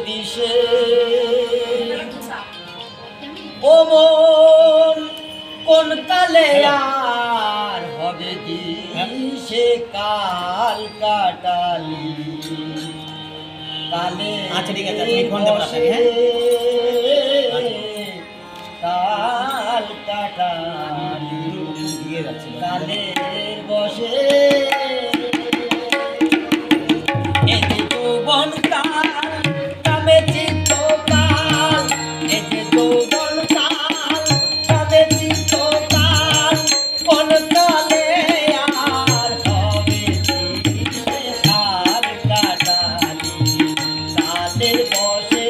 দিশে ও মন কোন কালে আর হবে দিশে কাল কাটালি কালে আচ্ছা ঠিক আছে তুমি ফোন দেবো আপনাকে হ্যাঁ কাল কাটালি দিয়ে যাচ্ছে কালের বসে এই যে যৌবন কাল তবে চিত্তকাল এই যে যৌবন কাল তবে চিত্তকাল কোন কালে আর হবে দিশে কাল কাটালি কালের বসে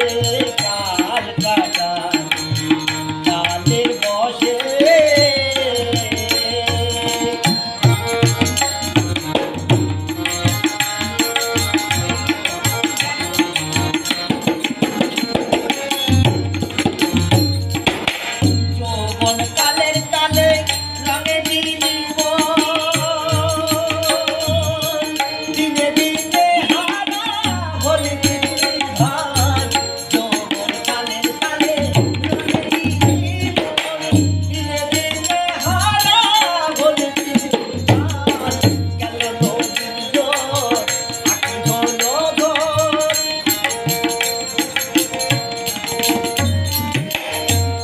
কাল কাটালি কালের বসে যৌবন কালের কালে রঙে দিলিব দিনে দিনে হারা হলে ভাই যৌবন কালের কালে রঙে দিলিব দিনে দিনে হারা হলে ভাই গেল নদীর জোর আঁকি হলো ঘোর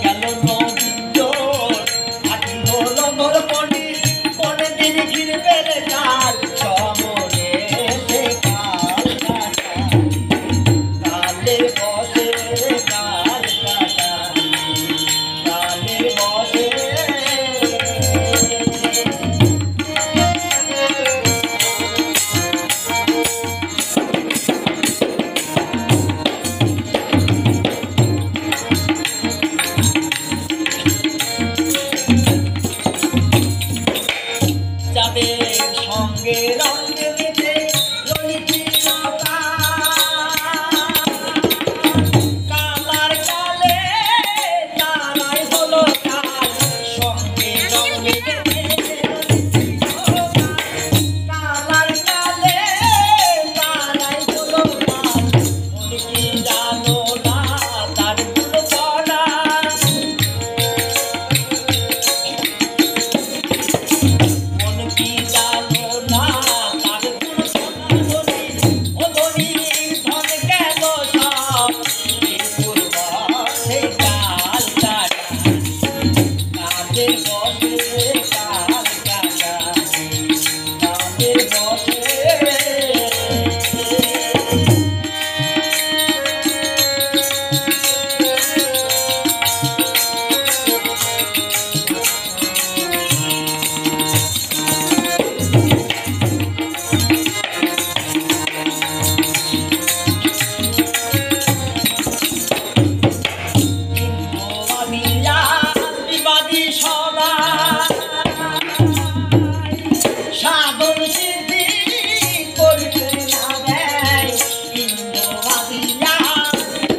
গেল নদীর জোর আঁকি হলো ঘোর পনে দিন ঘিরে পেলে কাল সমরে সে কাল কালের বসে কাল কালের বসে যাদের সঙ্গে রঙে মেতে রঙিছি কালার কালে তারাই হলো কাল সঙ্গে রঙে মেতে কালার কালে তারাই হলো কাল কি জানো না তার গুলো পড়া মন কি জানো না তার গুণ ধনি ও ধনি ধন গেল সব বিপুল বসে কাল কাটালি কালের বসে কাল কাটালি কালের বসে সাধন সিদ্ধি করিতে না দেয় ইন্দ্রবাদিয়া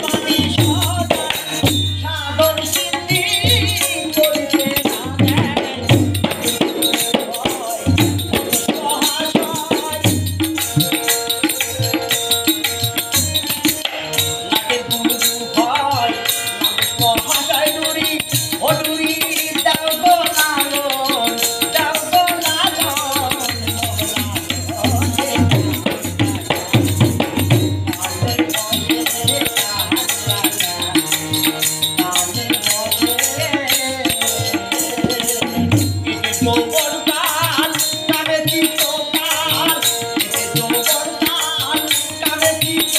বাণী সদাই সাধন সিদ্ধি করিতে না দেয় লাগে গুরু হয় মহাশয় ডুরি ও ডুরি দাও গো লালন দাও গো লালন কালের বসে কালের বসে যৌবন কাল কালে চিত্তকাল যৌবন কাল কালে চিত্ত